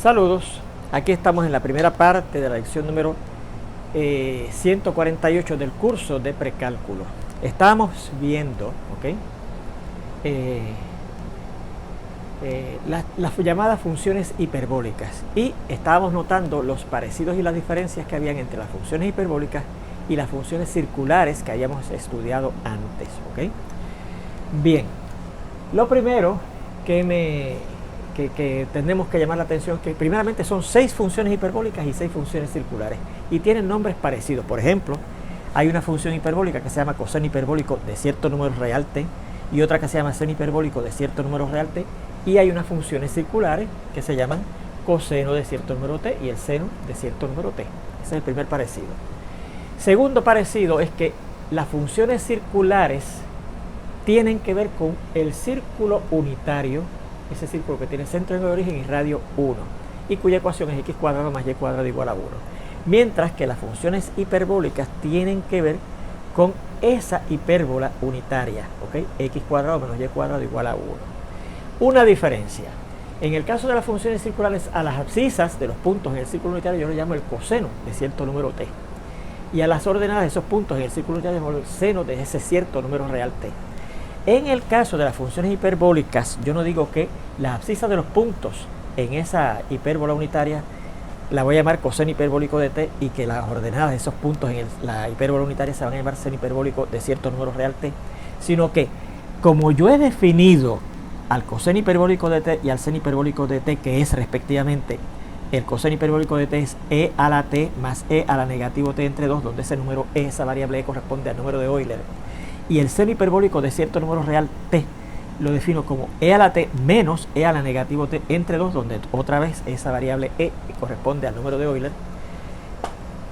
Saludos, aquí estamos en la primera parte de la lección número 148 del curso de precálculo. Estábamos viendo, ¿ok? Las llamadas funciones hiperbólicas y estábamos notando los parecidos y las diferencias que habían entre las funciones hiperbólicas y las funciones circulares que habíamos estudiado antes, ¿ok? Bien, lo primero que tenemos que llamar la atención que primeramente son 6 funciones hiperbólicas y 6 funciones circulares y tienen nombres parecidos. Por ejemplo, hay una función hiperbólica que se llama coseno hiperbólico de cierto número real t y otra que se llama seno hiperbólico de cierto número real t, y hay unas funciones circulares que se llaman coseno de cierto número t y el seno de cierto número t. Ese es el primer parecido. Segundo parecido es que las funciones circulares tienen que ver con el círculo unitario, ese círculo que tiene centro de origen y radio 1 y cuya ecuación es x cuadrado más y cuadrado igual a 1, mientras que las funciones hiperbólicas tienen que ver con esa hipérbola unitaria, ¿ok? X cuadrado menos y cuadrado igual a 1. Una diferencia: en el caso de las funciones circulares, a las abscisas de los puntos en el círculo unitario yo le llamo el coseno de cierto número t, y a las ordenadas de esos puntos en el círculo unitario le llamo el seno de ese cierto número real t. En el caso de las funciones hiperbólicas, yo no digo que las abscisas de los puntos en esa hipérbola unitaria la voy a llamar coseno hiperbólico de t, y que las ordenadas de esos puntos en la hipérbola unitaria se van a llamar seno hiperbólico de cierto número real t, sino que como yo he definido al coseno hiperbólico de t y al seno hiperbólico de t, que es respectivamente el coseno hiperbólico de t es e a la t más e a la negativo t entre 2, donde ese número e, esa variable e, corresponde al número de Euler, y el seno hiperbólico de cierto número real t lo defino como e a la t menos e a la negativo t entre 2, donde otra vez esa variable e corresponde al número de Euler.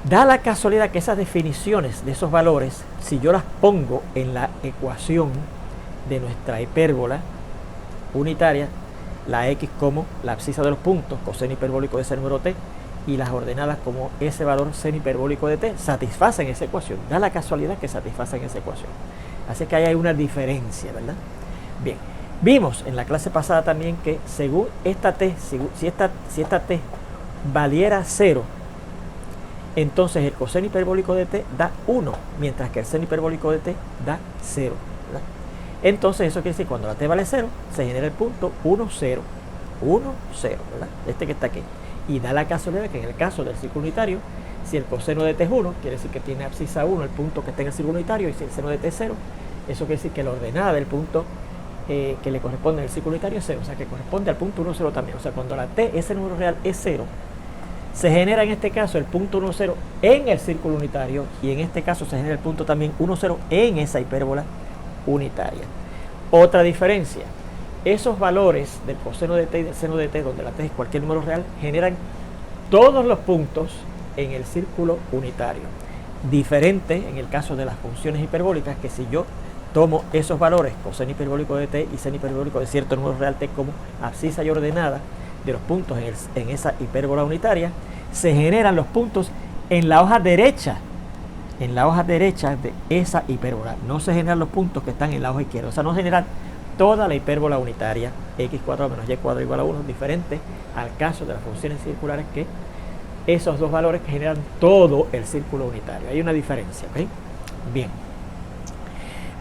Da la casualidad que esas definiciones de esos valores, si yo las pongo en la ecuación de nuestra hipérbola unitaria, la x como la abscisa de los puntos, coseno hiperbólico de ese número t, y las ordenadas como ese valor seno hiperbólico de t, satisfacen esa ecuación. Da la casualidad que satisfacen esa ecuación. Así que ahí hay una diferencia, ¿verdad? Bien, vimos en la clase pasada también que según esta t, si esta t valiera 0, entonces el coseno hiperbólico de t da 1, mientras que el seno hiperbólico de t da 0, ¿verdad? Entonces eso quiere decir que cuando la t vale 0, se genera el punto 1, 0, 1, 0, ¿verdad? Este que está aquí. Y da la casualidad que en el caso del círculo unitario, si el coseno de t es 1, quiere decir que tiene abscisa 1 el punto que está en el círculo unitario, y si el seno de t es 0, eso quiere decir que la ordenada del punto que le corresponde en el círculo unitario es 0, o sea que corresponde al punto 1, 0 también. O sea, cuando la t, ese número real, es 0, se genera en este caso el punto 1, 0 en el círculo unitario, y en este caso se genera el punto también 1, 0 en esa hipérbola unitaria. Otra diferencia: esos valores del coseno de t y del seno de t, donde la t es cualquier número real, generan todos los puntos en el círculo unitario. Diferente en el caso de las funciones hiperbólicas, que si yo tomo esos valores, coseno hiperbólico de t y seno hiperbólico de cierto número real t, como abscisa y ordenada de los puntos en esa hipérbola unitaria, se generan los puntos en la hoja derecha, de esa hipérbola. No se generan los puntos que están en la hoja izquierda, o sea, no generan toda la hipérbola unitaria, x cuadrado menos y cuadrado igual a 1, diferente al caso de las funciones circulares, que esos dos valores que generan todo el círculo unitario. Hay una diferencia, ¿ok? Bien.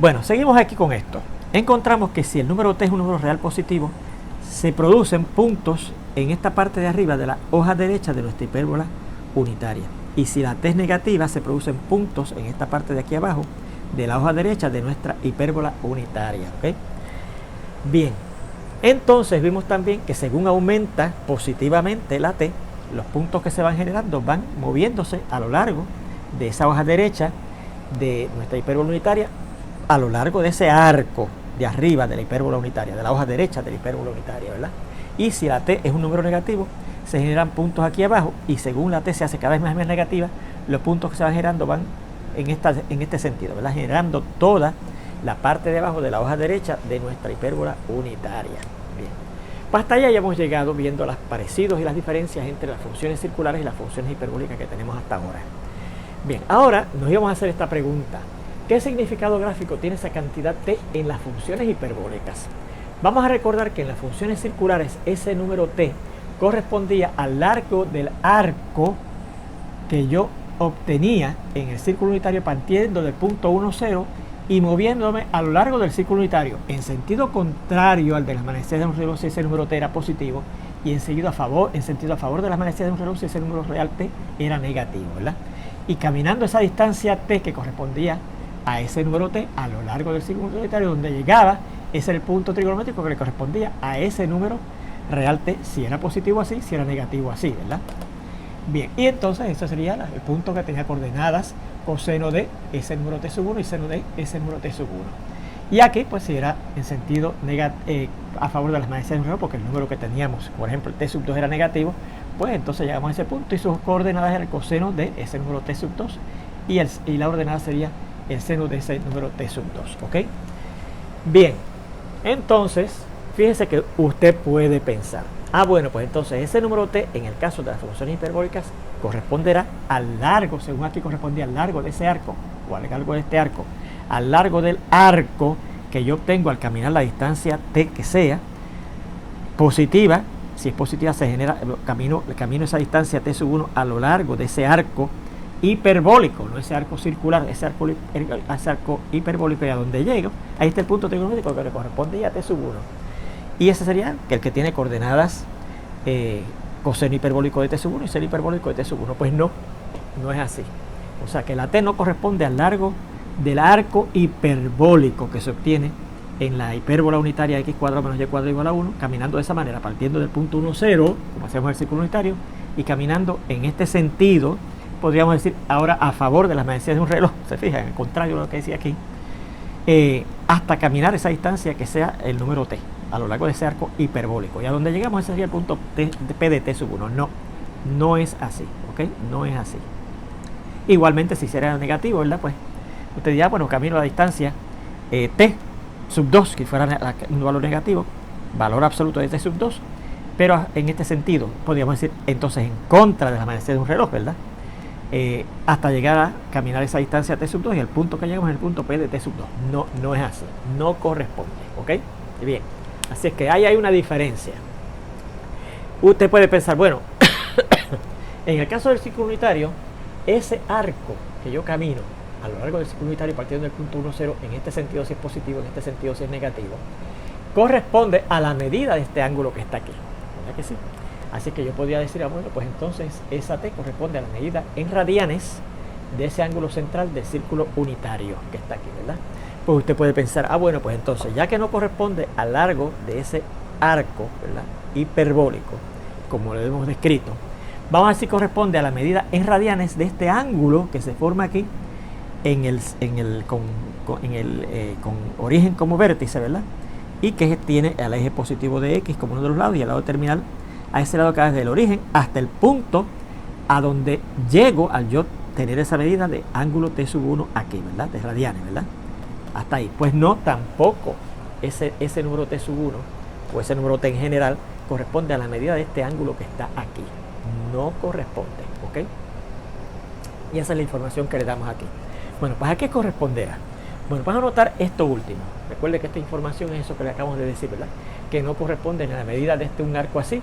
Bueno, seguimos aquí con esto. Encontramos que si el número t es un número real positivo, se producen puntos en esta parte de arriba de la hoja derecha de nuestra hipérbola unitaria. Y si la t es negativa, se producen puntos en esta parte de aquí abajo de la hoja derecha de nuestra hipérbola unitaria, ¿ok? Bien, entonces vimos también que según aumenta positivamente la t, los puntos que se van generando van moviéndose a lo largo de esa hoja derecha de nuestra hipérbola unitaria, a lo largo de ese arco de arriba de la hipérbola unitaria, de la hoja derecha de la hipérbola unitaria, ¿verdad? Y si la t es un número negativo, se generan puntos aquí abajo, y según la t se hace cada vez más negativa, los puntos que se van generando van en este sentido, ¿verdad? Generando toda la parte de abajo de la hoja derecha de nuestra hipérbola unitaria. Bien, hasta allá ya hemos llegado viendo los parecidos y las diferencias entre las funciones circulares y las funciones hiperbólicas que tenemos hasta ahora. Bien, ahora nos íbamos a hacer esta pregunta: ¿qué significado gráfico tiene esa cantidad t en las funciones hiperbólicas? Vamos a recordar que en las funciones circulares ese número t correspondía al largo del arco que yo obtenía en el círculo unitario partiendo del punto 1, 0 y moviéndome a lo largo del círculo unitario en sentido contrario al de las manecillas de un reloj si ese número t era positivo y en sentido a favor de las manecillas de un reloj si ese número real t era negativo, ¿verdad? Y caminando esa distancia t que correspondía a ese número t a lo largo del círculo unitario donde llegaba, ese era el punto trigonométrico que le correspondía a ese número real t, si era positivo así, si era negativo así, ¿verdad? Bien, y entonces ese sería el punto que tenía coordenadas coseno de ese número t sub 1 y seno de ese número t sub 1. Y aquí pues si era en sentido a favor de las manecillas de un reloj, porque el número que teníamos, por ejemplo el t sub 2 era negativo, pues entonces llegamos a ese punto y sus coordenadas eran el coseno de ese número t sub 2 y la ordenada sería el seno de ese número t sub 2, ¿ok? Bien, entonces fíjese que usted puede pensar, bueno, pues entonces ese número t en el caso de las funciones hiperbólicas corresponderá al largo, según aquí correspondía al largo de ese arco o al largo de este arco, al largo del arco que yo obtengo al caminar la distancia t que sea positiva. Si es positiva se genera, camino esa distancia t sub 1 a lo largo de ese arco hiperbólico, no ese arco circular, ese arco hiperbólico, y a donde llego, ahí está el punto trigonométrico que le corresponde a t sub 1. Y ese sería el que tiene coordenadas coseno hiperbólico de t sub 1 y seno hiperbólico de t sub 1. Pues no es así. O sea que la t no corresponde al largo del arco hiperbólico que se obtiene en la hipérbola unitaria x cuadrado menos y cuadrado igual a 1, caminando de esa manera, partiendo del punto 1, 0, como hacemos el círculo unitario, y caminando en este sentido, podríamos decir ahora a favor de las manecillas de un reloj, se fijan, en el contrario de lo que decía aquí, hasta caminar esa distancia que sea el número t, a lo largo de ese arco hiperbólico. Y a donde llegamos ese sería el punto p de t sub 1. No es así, ¿ok? No es así. Igualmente, si será negativo, ¿verdad? Pues usted dirá, bueno, camino a la distancia t sub 2, que fuera un valor negativo, valor absoluto de t sub 2, pero en este sentido, podríamos decir, entonces en contra de las manecillas de un reloj, ¿verdad? Hasta llegar a caminar esa distancia t sub 2 y el punto que llegamos es el punto p de t sub 2. No es así, no corresponde, ¿ok? Bien, así es que ahí hay una diferencia. Usted puede pensar, bueno, en el caso del círculo unitario, ese arco que yo camino a lo largo del círculo unitario partiendo del punto 1, 0, en este sentido si es positivo, en este sentido si es negativo, corresponde a la medida de este ángulo que está aquí, ¿verdad que sí? Así que yo podría decir, bueno, pues entonces esa t corresponde a la medida en radianes de ese ángulo central del círculo unitario que está aquí, ¿verdad? Pues usted puede pensar, bueno, pues entonces ya que no corresponde al largo de ese arco, ¿verdad?, hiperbólico, como lo hemos descrito, vamos a ver si corresponde a la medida en radianes de este ángulo que se forma aquí con origen como vértice, ¿verdad? Y que tiene el eje positivo de x como uno de los lados y el lado terminal a ese lado que va desde el origen hasta el punto a donde llego al yo tener esa medida de ángulo t sub 1 aquí, ¿verdad? De radianes, ¿verdad? Hasta ahí. Pues no, tampoco ese número t sub 1 o ese número t en general corresponde a la medida de este ángulo que está aquí. No corresponde, ¿ok? Y esa es la información que le damos aquí. Bueno, pues ¿a qué corresponderá? Bueno, vas a notar esto último. Recuerde que esta información es eso que le acabamos de decir, ¿verdad? Que no corresponde ni a la medida de un arco así,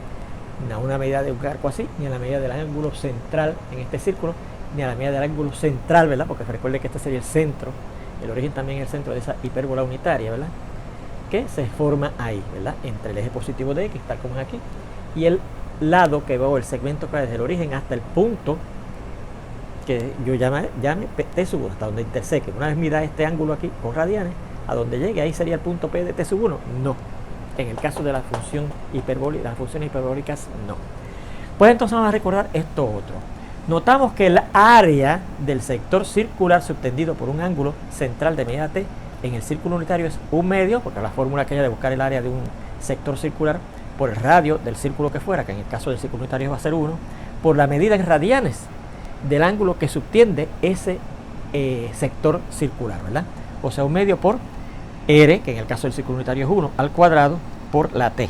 ni a una medida de un arco así, ni a la medida del ángulo central en este círculo, ni a la medida del ángulo central, ¿verdad? Porque recuerde que este sería el centro, el origen también es el centro de esa hipérbola unitaria, ¿verdad? Que se forma ahí, ¿verdad? Entre el eje positivo de x, tal como es aquí, y el lado que veo, el segmento que va desde el origen hasta el punto que yo llame t sub 1, hasta donde interseque. Una vez mida este ángulo aquí con radianes, a donde llegue, ahí sería el punto p de t sub 1. No. En el caso de la función hiperbólica, las funciones hiperbólicas, no. Pues entonces vamos a recordar esto otro. Notamos que el área del sector circular subtendido por un ángulo central de medida t en el círculo unitario es 1 medio, porque la fórmula aquella de buscar el área de un sector circular por el radio del círculo que fuera, que en el caso del círculo unitario va a ser 1, por la medida en radianes del ángulo que subtiende ese sector circular, ¿verdad? O sea, 1 medio por r, que en el caso del círculo unitario es 1 al cuadrado por la t.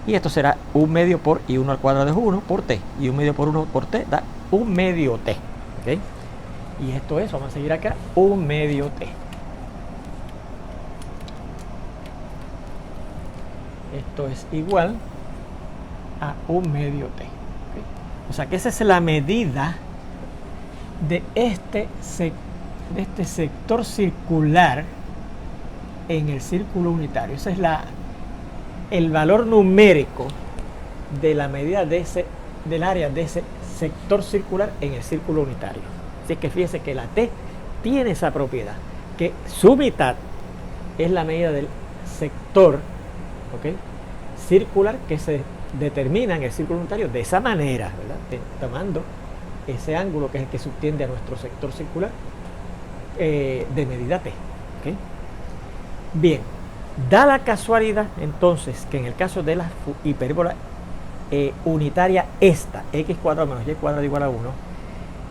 Y esto será 1 medio por y 1 al cuadrado es 1 por t. Y 1 medio por 1 por t da 1 medio t. ¿Okay? Y esto es, vamos a seguir acá, 1 medio t. Esto es igual a 1 medio t. ¿Okay? O sea que esa es la medida de este sector circular en el círculo unitario. Ese es el valor numérico de la medida del área de ese sector circular en el círculo unitario. Así que fíjese que la T tiene esa propiedad, que su mitad es la medida del sector, ¿okay?, circular que se determina en el círculo unitario de esa manera, ¿verdad?, tomando ese ángulo que es el que subtiende a nuestro sector circular de medida T. ¿Okay? Bien, da la casualidad entonces que en el caso de la hipérbola unitaria esta, x cuadrado menos y cuadrado igual a 1,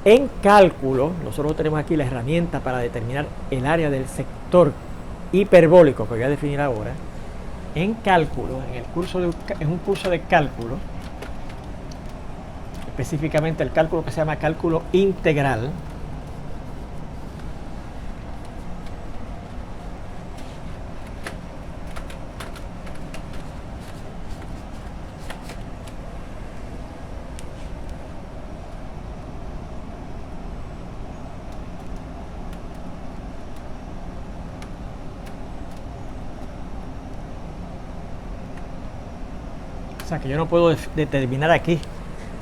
en cálculo, nosotros tenemos aquí la herramienta para determinar el área del sector hiperbólico que voy a definir ahora. En cálculo, en un curso de cálculo, específicamente el cálculo que se llama cálculo integral, o sea que yo no puedo determinar aquí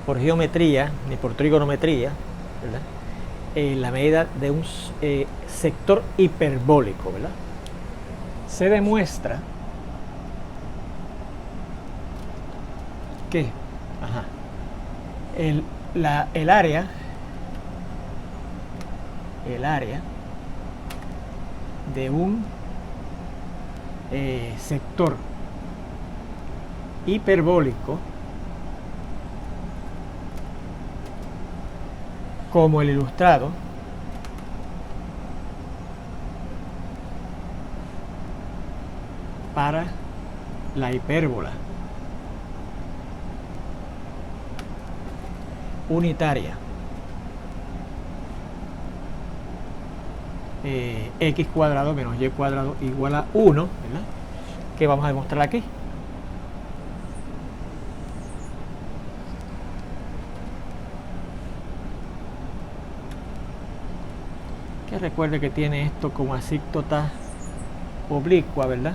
por geometría ni por trigonometría, ¿verdad?, la medida de un sector hiperbólico, ¿verdad? Se demuestra que el área de un sector hiperbólico como el ilustrado para la hipérbola unitaria x cuadrado menos y cuadrado igual a 1, ¿verdad?, que vamos a demostrar aquí. Que recuerde que tiene esto como asíntota oblicua, ¿verdad?,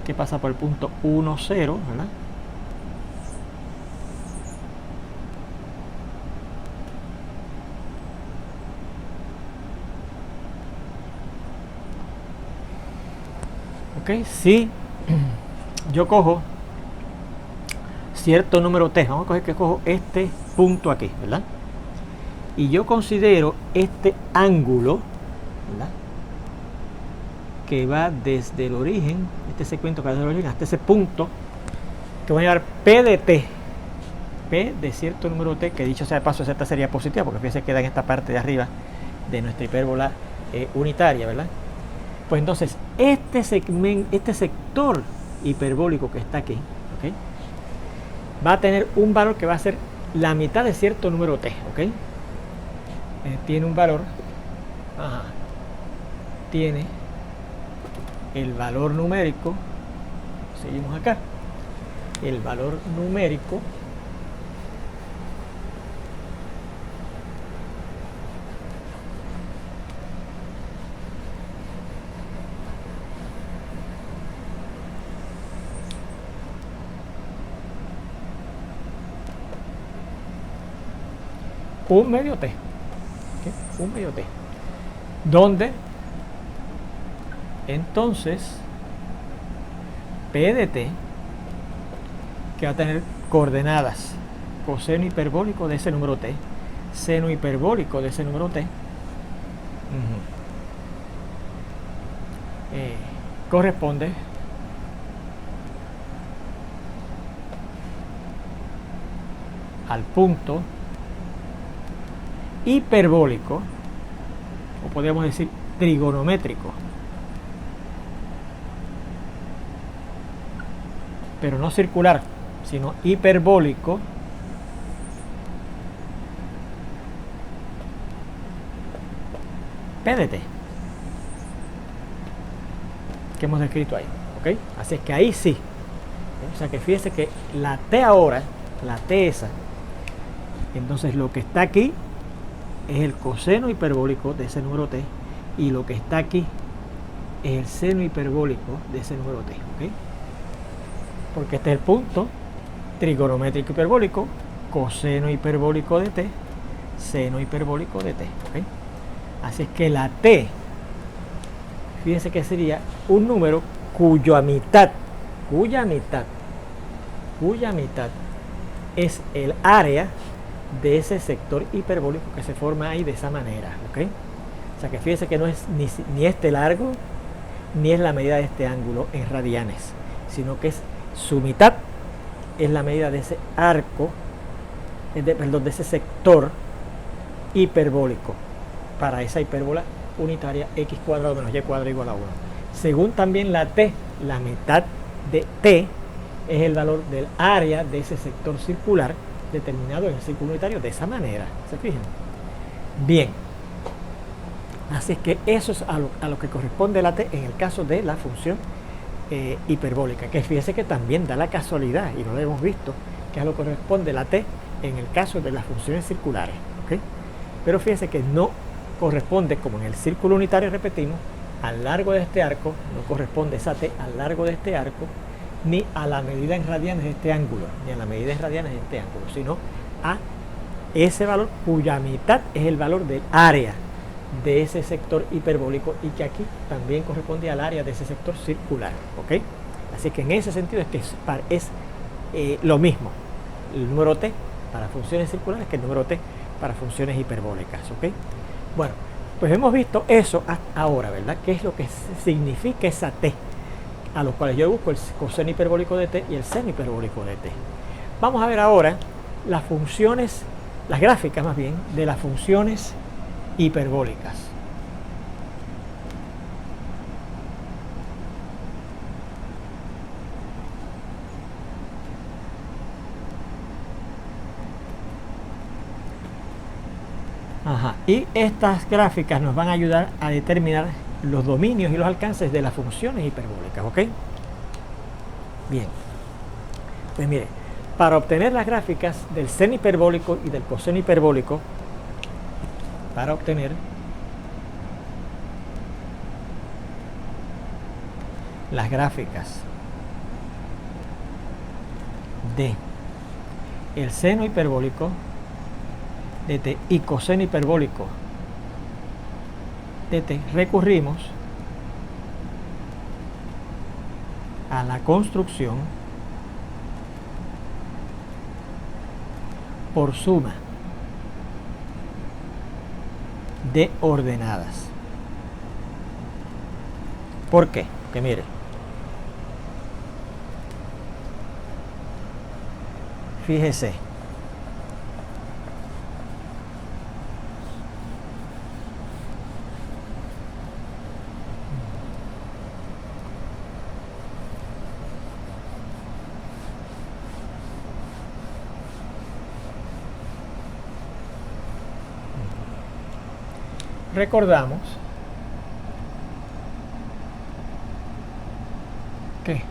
que pasa por el punto 1, 0, ¿verdad? Ok, si yo cojo cierto número t, vamos a coger que cojo este punto aquí, ¿verdad?, y yo considero este ángulo, ¿verdad?, que va desde el origen, este segmento que va desde el origen hasta ese punto, que voy a llamar P de t, P de cierto número t, que dicho sea de paso, esta sería positiva, porque fíjense que queda en esta parte de arriba de nuestra hipérbola unitaria, ¿verdad? Pues entonces, este sector hiperbólico que está aquí, ¿okay?, va a tener un valor que va a ser la mitad de cierto número t, ¿ok? Tiene un valor, tiene el valor numérico, seguimos acá, el valor numérico un medio t, ¿okay?, un medio t, donde entonces P de t, que va a tener coordenadas coseno hiperbólico de ese número t, seno hiperbólico de ese número t, corresponde al punto hiperbólico, o podríamos decir trigonométrico, pero no circular, sino hiperbólico, P de t, que hemos descrito ahí, ¿ok? Así es que ahí sí. O sea que fíjese que la T ahora, la T esa, entonces lo que está aquí es el coseno hiperbólico de ese número T y lo que está aquí es el seno hiperbólico de ese número T, ¿ok? Porque este es el punto trigonométrico hiperbólico, coseno hiperbólico de T, seno hiperbólico de T, ¿ok? Así es que la T, fíjense que sería un número cuya mitad es el área de ese sector hiperbólico que se forma ahí de esa manera, ¿ok? O sea que fíjense que no es ni este largo, ni es la medida de este ángulo en radianes, sino que es su mitad, es la medida de ese arco, de ese sector hiperbólico para esa hipérbola unitaria x cuadrado menos y cuadrado igual a 1. Según también la T, la mitad de T es el valor del área de ese sector circular determinado en el círculo unitario de esa manera. ¿Se fijan? Bien. Así es que eso es a lo que corresponde la T en el caso de la función hiperbólica, que fíjese que también da la casualidad, y no lo hemos visto, que a lo que corresponde la T en el caso de las funciones circulares, ¿ok? Pero fíjese que no corresponde, como en el círculo unitario repetimos, al largo de este arco, no corresponde esa T al largo de este arco, ni a la medida en radianes de este ángulo, ni a la medida en radianes de este ángulo, sino a ese valor cuya mitad es el valor del área de ese sector hiperbólico y que aquí también corresponde al área de ese sector circular, ¿ok? Así que en ese sentido es que es lo mismo el número T para funciones circulares que el número T para funciones hiperbólicas, ¿ok? Bueno, pues hemos visto eso hasta ahora, ¿verdad? ¿Qué es lo que significa esa T? A los cuales yo busco el coseno hiperbólico de T y el seno hiperbólico de T. Vamos a ver ahora las funciones, las gráficas más bien, de las funciones hiperbólicas. Ajá. Y estas gráficas nos van a ayudar a determinar los dominios y los alcances de las funciones hiperbólicas, ¿ok? Bien. Pues mire, para obtener las gráficas del seno hiperbólico y del coseno hiperbólico, para obtener las gráficas de el seno hiperbólico de T y coseno hiperbólico de T, recurrimos a la construcción por suma de ordenadas. ¿Por qué? Que mire, fíjese, recordamos que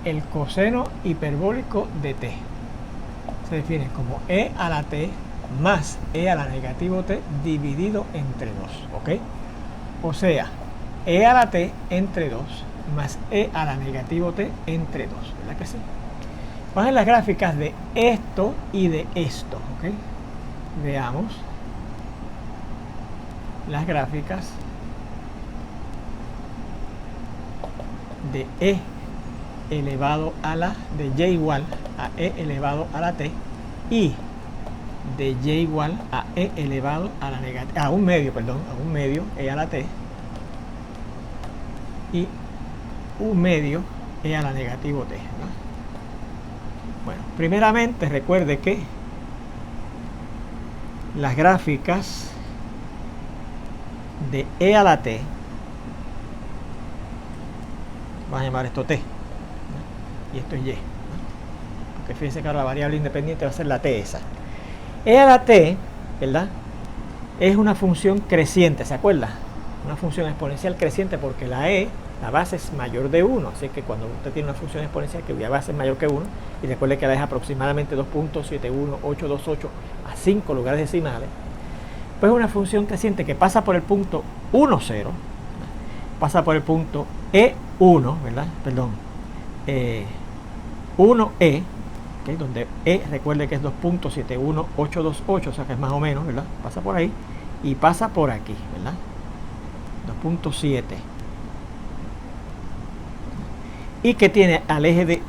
el coseno hiperbólico de T se define como e a la T más e a la negativo T dividido entre 2, ¿ok? O sea, e a la T entre 2 más e a la negativo T entre 2, ¿verdad que sí? Vamos a ver las gráficas de esto y de esto, ¿ok? Veamos las gráficas de e elevado a la, de y igual a e elevado a la T y de y igual a e elevado a la negativa, a un medio e a la T y un medio e a la negativo T, ¿no? Bueno, primeramente recuerde que las gráficas de e a la T, vamos a llamar esto T, ¿no? Y esto es Y, ¿no? Porque fíjense que ahora la variable independiente va a ser la T esa. E a la T, ¿verdad? Es una función creciente, ¿se acuerda? Una función exponencial creciente porque la E La base es mayor de 1, así que cuando usted tiene una función exponencial cuya base es mayor que 1, y recuerde que la es aproximadamente 2.71828 a 5 lugares decimales, pues es una función creciente que pasa por el punto 1, 0, pasa por el punto E1, ¿verdad? Perdón, 1E, ¿okay? Donde E, recuerde que es 2.71828, o sea que es más o menos, ¿verdad? Pasa por ahí y pasa por aquí, ¿verdad? 2.7. Y que tiene al eje de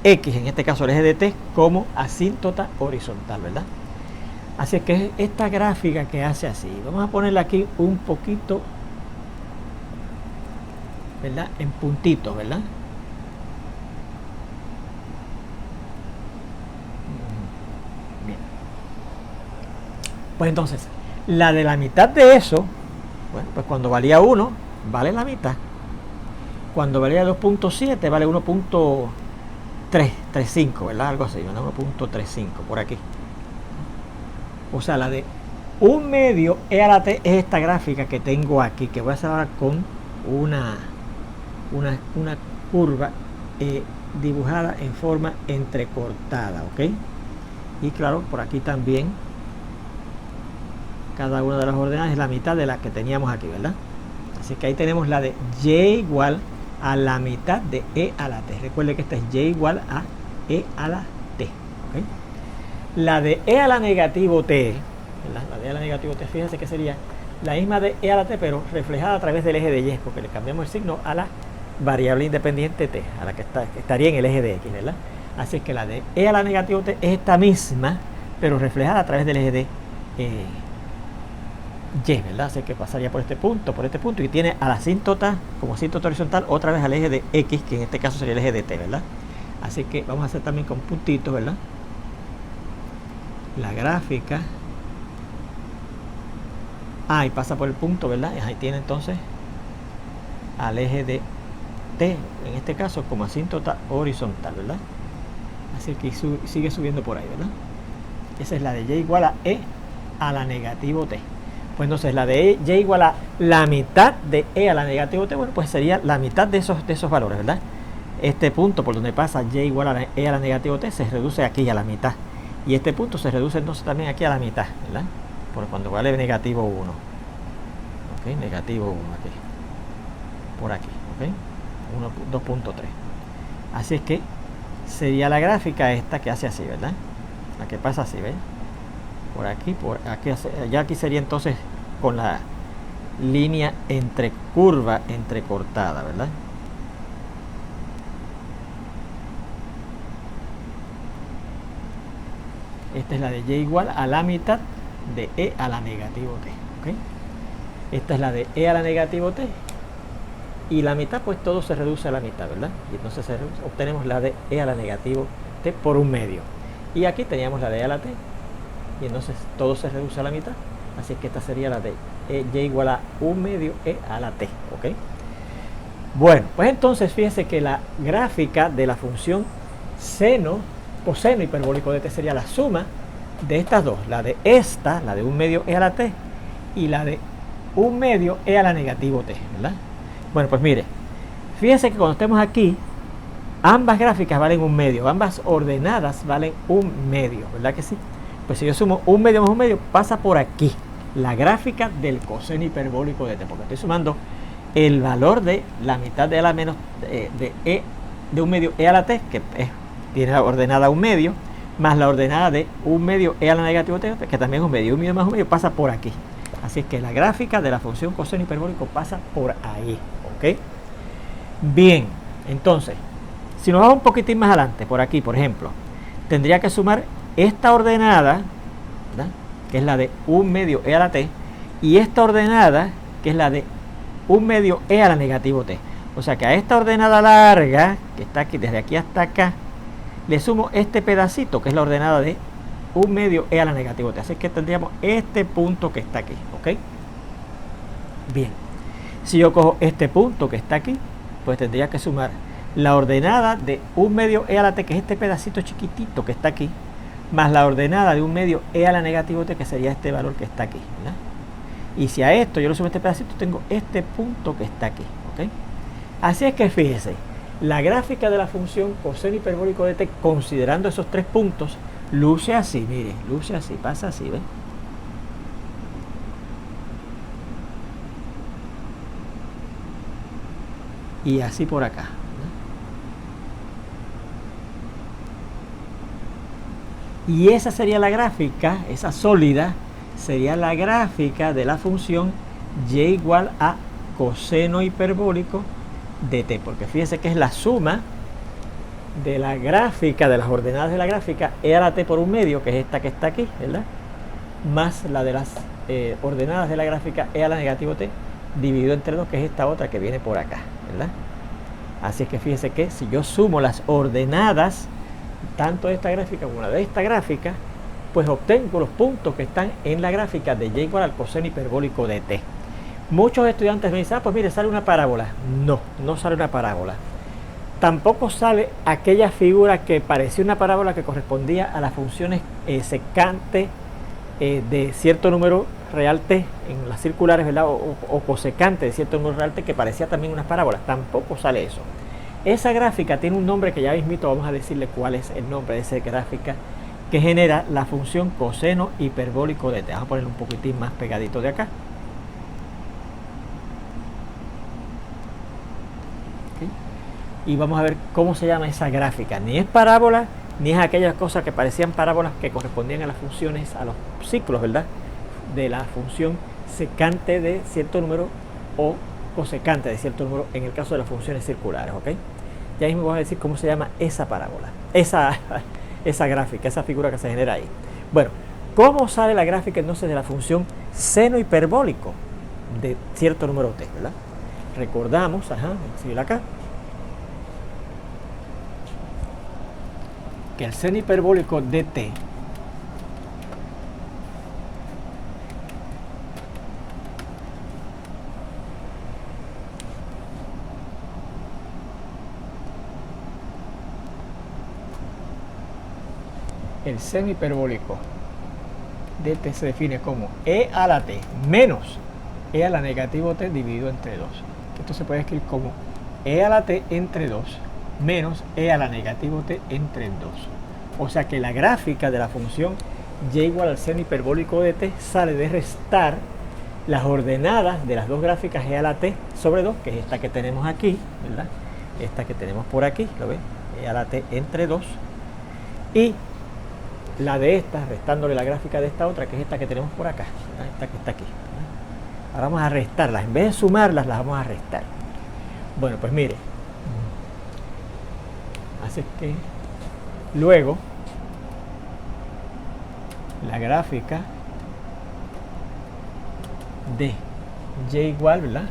X, en este caso el eje de T, como asíntota horizontal, ¿verdad? Así es que es esta gráfica que hace así. Vamos a ponerla aquí un poquito, ¿verdad? En puntitos, ¿verdad? Bien. Pues entonces, la de la mitad de eso, bueno, pues cuando valía 1, vale la mitad. Cuando valía 2.7, vale 1.335, ¿verdad? Algo así, ¿verdad? 1.35 por aquí. O sea, la de 1 medio E a la T es esta gráfica que tengo aquí, que voy a hacer ahora con una curva dibujada en forma entrecortada, ¿ok? Y claro, por aquí también cada una de las ordenadas es la mitad de la que teníamos aquí, ¿verdad? Así que ahí tenemos la de Y igual a la mitad de E a la T. Recuerde que esta es Y igual a E a la T, ¿ok? La de E a la negativo T, ¿verdad? La de E a la negativo T, fíjense que sería la misma de E a la T, pero reflejada a través del eje de Y, porque le cambiamos el signo a la variable independiente T, a la que estaría en el eje de X, ¿verdad? Así es que la de E a la negativo T es esta misma, pero reflejada a través del eje de Y, ¿verdad? Así que pasaría por este punto, y tiene a la asíntota, como asíntota horizontal, otra vez al eje de X, que en este caso sería el eje de T, ¿verdad? Así que vamos a hacer también con puntitos, ¿verdad? La gráfica. Y pasa por el punto, ¿verdad? Ahí tiene entonces al eje de T, en este caso como asíntota horizontal, ¿verdad? Así que sigue subiendo por ahí, ¿verdad? Esa es la de Y igual a E a la negativo T. Pues entonces la de Y igual a la mitad de E a la negativo T, bueno, pues sería la mitad de esos valores, ¿verdad? Este punto por donde pasa Y igual a E a la negativo T se reduce aquí a la mitad. Y este punto se reduce entonces también aquí a la mitad, ¿verdad? Por cuando vale negativo 1. ¿Ok? Negativo 1 aquí. Por aquí, ¿ok? 2.3. Así es que sería la gráfica esta que hace así, ¿verdad? La que pasa así, ¿ves? Por aquí, ya aquí sería entonces con la línea curva entrecortada, ¿verdad? Esta es la de Y igual a la mitad de E a la negativo T, ¿ok? Esta es la de E a la negativo T, y la mitad, pues todo se reduce a la mitad, ¿verdad? Y entonces obtenemos la de E a la negativo T por 1 medio. Y aquí teníamos la de E a la T, y entonces todo se reduce a la mitad. Así que esta sería la de Y igual a 1 medio E a la T, ¿ok? Bueno, pues entonces fíjense que la gráfica de la función coseno hiperbólico de T sería la suma de estas dos, la de esta, la de 1 medio E a la T, y la de 1 medio E a la negativo T, ¿verdad? Bueno, pues mire, fíjense que cuando estemos aquí, ambas gráficas valen 1 medio, ambas ordenadas valen 1 medio, ¿verdad que sí? Pues si yo sumo 1 medio más 1 medio, pasa por aquí la gráfica del coseno hiperbólico de T, porque estoy sumando el valor de la mitad de la menos de 1 medio E a la T, que tiene la ordenada 1 medio, más la ordenada de 1 medio E a la negativo T, que también es 1 medio, 1 medio más 1 medio pasa por aquí. Así es que la gráfica de la función coseno hiperbólico pasa por ahí, ¿ok? Bien, entonces, si nos vamos un poquitín más adelante, por aquí, por ejemplo, tendría que sumar esta ordenada, ¿verdad?, que es la de 1 medio E a la T, y esta ordenada, que es la de 1 medio E a la negativo T. O sea que a esta ordenada larga, que está aquí, desde aquí hasta acá, le sumo este pedacito, que es la ordenada de 1 medio E a la negativo T. Así que tendríamos este punto que está aquí, ¿ok? Bien, si yo cojo este punto que está aquí, pues tendría que sumar la ordenada de 1 medio E a la T, que es este pedacito chiquitito que está aquí, más la ordenada de 1 medio E a la negativo T, que sería este valor que está aquí, ¿verdad? Y si a esto yo le sumo este pedacito, tengo este punto que está aquí, ¿ok? Así es que fíjese, la gráfica de la función coseno hiperbólico de t, considerando esos tres puntos, luce así, mire, luce así, pasa así, ¿ves? Y así por acá. Y esa sería la gráfica, esa sólida, sería la gráfica de la función y igual a coseno hiperbólico de t, porque fíjense que es la suma de la gráfica, de las ordenadas de la gráfica, e a la t por un medio, que es esta que está aquí, ¿verdad? Más la de las ordenadas de la gráfica, e a la negativo t, dividido entre 2, que es esta otra que viene por acá, ¿verdad? Así es que fíjense que si yo sumo las ordenadas tanto de esta gráfica como la de esta gráfica, pues obtengo los puntos que están en la gráfica de y igual al coseno hiperbólico de t. Muchos estudiantes me dicen, pues mire, sale una parábola. No, no sale una parábola. Tampoco sale aquella figura que parecía una parábola que correspondía a las funciones secante de cierto número real t en las circulares, ¿verdad? O cosecante de cierto número real t, que parecía también unas parábolas. Tampoco sale eso. Esa gráfica tiene un nombre que ya mismito vamos a decirle cuál es el nombre de esa gráfica que genera la función coseno hiperbólico de t. Vamos a ponerlo un poquitín más pegadito de acá. ¿Okay? Y vamos a ver cómo se llama esa gráfica. Ni es parábola, ni es aquellas cosas que parecían parábolas que correspondían a las funciones, a los ciclos, ¿verdad? De la función secante de cierto número o cosecante de cierto número en el caso de las funciones circulares, ¿ok? Ya mismo vamos a decir cómo se llama esa parábola, esa gráfica, esa figura que se genera ahí. Bueno, ¿cómo sale la gráfica entonces de la función seno hiperbólico de cierto número t, ¿verdad? Recordamos, vamos a seguir acá, que el seno hiperbólico de t el seno hiperbólico de t se define como e a la t menos e a la negativo t dividido entre 2. Esto se puede escribir como e a la t entre 2 menos e a la negativo t entre 2. O sea que la gráfica de la función y igual al seno hiperbólico de t sale de restar las ordenadas de las dos gráficas e a la t sobre 2, que es esta que tenemos aquí, ¿verdad? Esta que tenemos por aquí, ¿lo ven? E a la t entre 2, y la de esta, restándole la gráfica de esta otra, que es esta que tenemos por acá, ¿verdad? Esta que está aquí, ¿verdad? Ahora vamos a restarlas, en vez de sumarlas, las vamos a restar. Bueno, pues mire, así que luego la gráfica de y igual, ¿verdad?,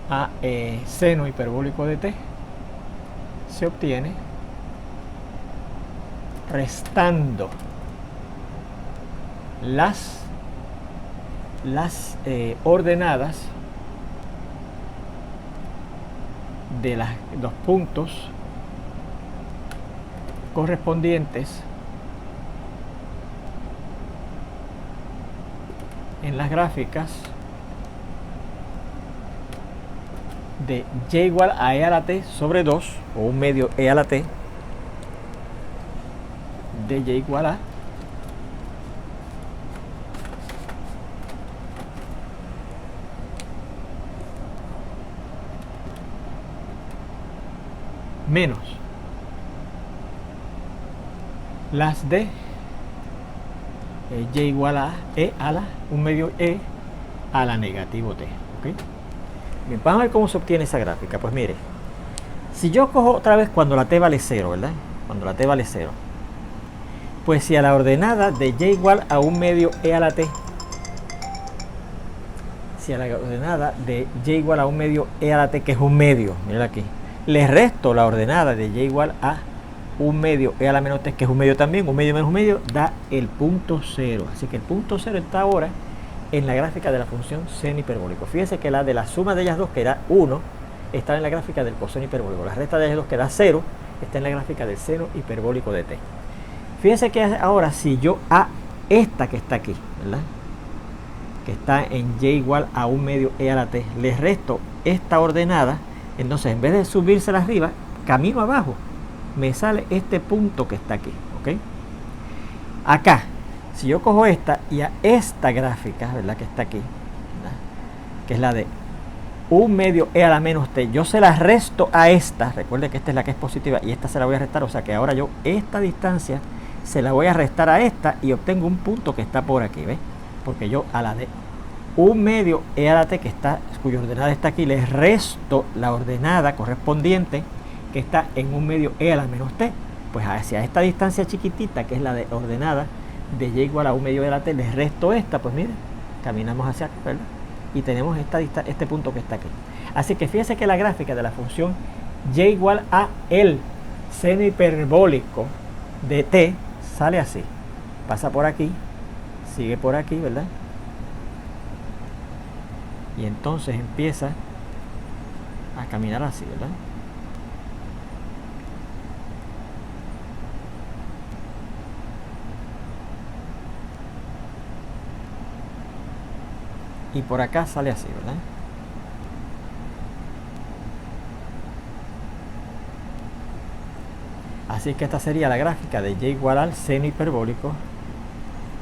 a seno hiperbólico de t se obtiene restando las ordenadas de los puntos correspondientes en las gráficas de y igual a e a la t sobre 2 o un medio e a la t de y igual a menos las de y igual a e a la un medio e a la negativo t, ¿ok? Bien, vamos a ver cómo se obtiene esa gráfica. Pues mire, si yo cojo otra vez cuando la t vale 0, ¿verdad? Cuando la t vale 0, pues si a la ordenada de y igual a un medio e a la t, si a la ordenada de y igual a un medio e a la t, que es un medio, mira aquí, le resto la ordenada de y igual a un medio e a la menos t, que es un medio también, un medio menos un medio, da el punto 0. Así que el punto 0 está ahora en la gráfica de la función seno hiperbólico. Fíjense que la de la suma de ellas dos, que da 1, está en la gráfica del coseno hiperbólico. La resta de ellas dos, que da 0, está en la gráfica del seno hiperbólico de t. Fíjense que ahora si yo a esta que está aquí, ¿verdad?, que está en y igual a 1 medio e a la t, le resto esta ordenada, entonces en vez de subírsela arriba, camino abajo, me sale este punto que está aquí, ¿ok? Acá, si yo cojo esta y a esta gráfica, ¿verdad? Que está aquí, ¿verdad? Que es la de 1 medio e a la menos t, yo se la resto a esta, recuerde que esta es la que es positiva y esta se la voy a restar, o sea que ahora yo esta distancia se la voy a restar a esta y obtengo un punto que está por aquí, ¿ves? Porque yo a la de 1 medio e a la t, que está, cuya ordenada está aquí, le resto la ordenada correspondiente que está en 1 medio e a la menos t. Pues hacia esta distancia chiquitita, que es la de ordenada de y igual a 1 medio e a la t, le resto esta, pues miren, caminamos hacia acá, ¿verdad? Y tenemos este punto que está aquí. Así que fíjense que la gráfica de la función y igual a el seno hiperbólico de t sale así. Pasa por aquí, sigue por aquí, ¿verdad? Y entonces empieza a caminar así, ¿verdad? Y por acá sale así, ¿verdad? Así que esta sería la gráfica de y igual al seno hiperbólico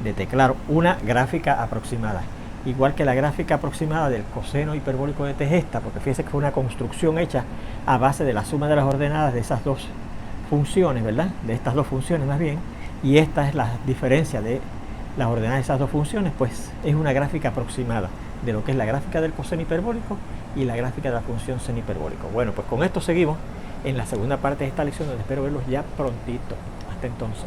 de t. Claro, una gráfica aproximada. Igual que la gráfica aproximada del coseno hiperbólico de t es esta, porque fíjense que fue una construcción hecha a base de la suma de las ordenadas de esas dos funciones, ¿verdad? De estas dos funciones más bien. Y esta es la diferencia de las ordenadas de esas dos funciones, pues es una gráfica aproximada de lo que es la gráfica del coseno hiperbólico y la gráfica de la función seno hiperbólico. Bueno, pues con esto seguimos en la segunda parte de esta lección, donde espero verlos ya prontito. Hasta entonces.